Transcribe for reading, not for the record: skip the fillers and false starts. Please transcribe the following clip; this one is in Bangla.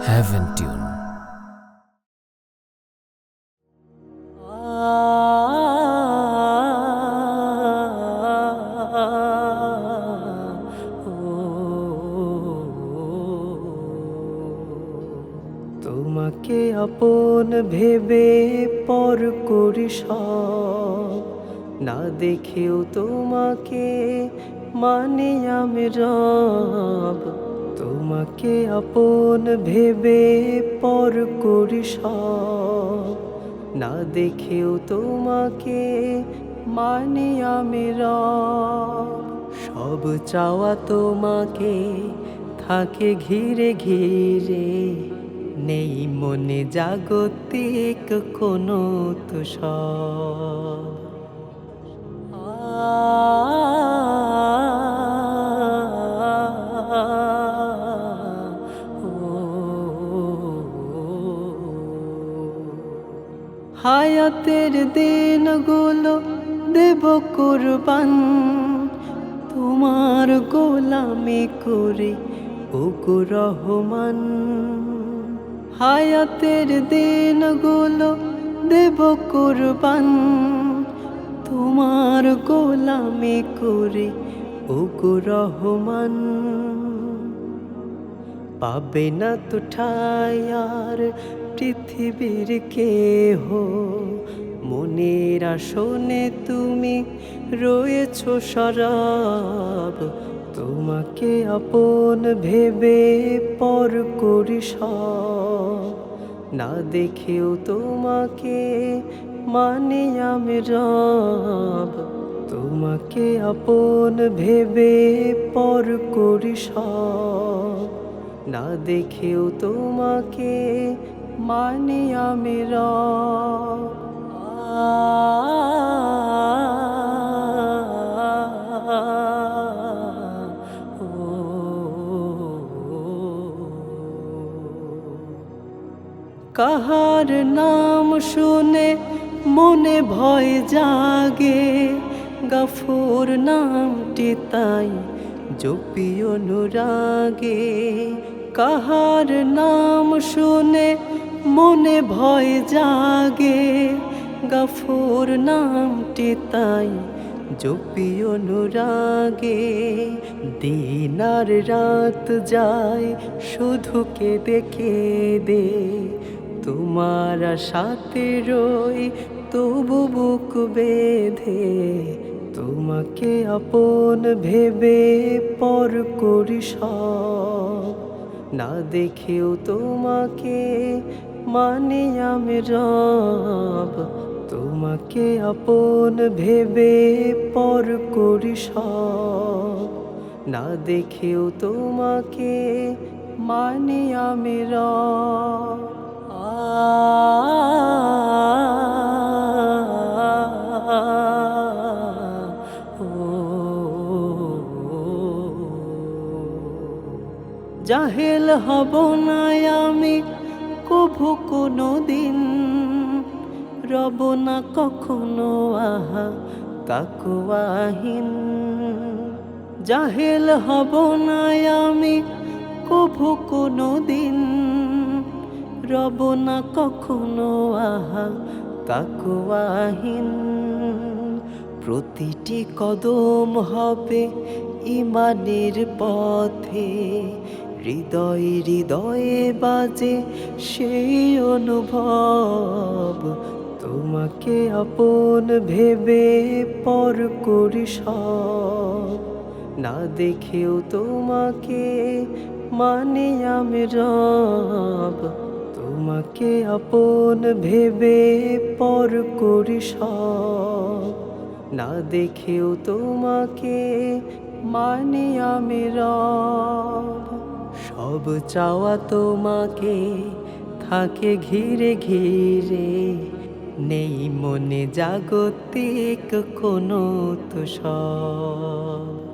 Heaven Tune. তোমাকে আপন ভেবে পর করি সব, না দেখেও তোমাকে মানে আমি রব। তোমাকে আপন ভেবে পর করি সব, না দেখেও তোমাকে মানে আমি রব। সব চাওয়া তোমাকে থাকে ঘিরে ঘিরে, নেই মনে জাগতিক কোনো তুষার। হায়াতের দিনগুলো দেব কুরবান, তোমার গোলামি করে ওগো রহমান। হায়াতের দিনগুলো দেব কুরবান, তোমার গোলামি করে ওগো রহমান। পাবে না তো ঠাই আর পৃথিবীর কেহ, মনের আসনে তুমি রয়েছো সরব। তোমাকে আপন ভেবে পর করি সব, না দেখেও তোমাকে মানে আমি রব। তোমাকে আপন ভেবে পর করি সব, না দেখেও তোমাকে মানে আমি রব। কাহার নাম শুনে মনে ভয় জাগে, গফুর নামটি তাই জপি অনুরাগে। কাহার নাম শুনে মনে ভয় জাগে, গফুর নামটি তাই জপি অনুরাগে। দিন আর রাত যায় শুধু কেঁদে কেঁদে, তোমার সাথে রই তবু বুক বেঁধে। তোমাকে আপন ভেবে পর করি সব, না দেখেও তোমাকে মানে আমি রব। তোমাকে আপন ভেবে পর করি সব, না দেখেও তোমাকে মানে আমি রব। জাহেল হব না আমি কভু কোনো দিন, রব না কখনো আহা তাকওয়াহীন। জাহেল হব না আমি কভু কোনো দিন, রব না কখনো আহা তাকওয়াহীন। প্রতিটি কদম হবে ইমানের পথে, হৃদয়ে হৃদয়ে বাজে সেই অনুভব। তোমাকে আপন ভেবে পর করি সব, না দেখেও তোমাকে মানে আমি রব। তোমাকে আপন ভেবে পর করি সব, না দেখেও তোমাকে মানে আমি রব। সব চাওয়া তোমাকে থাকে ঘিরে ঘিরে, নেই মনে জাগতিক কোনো তুষার।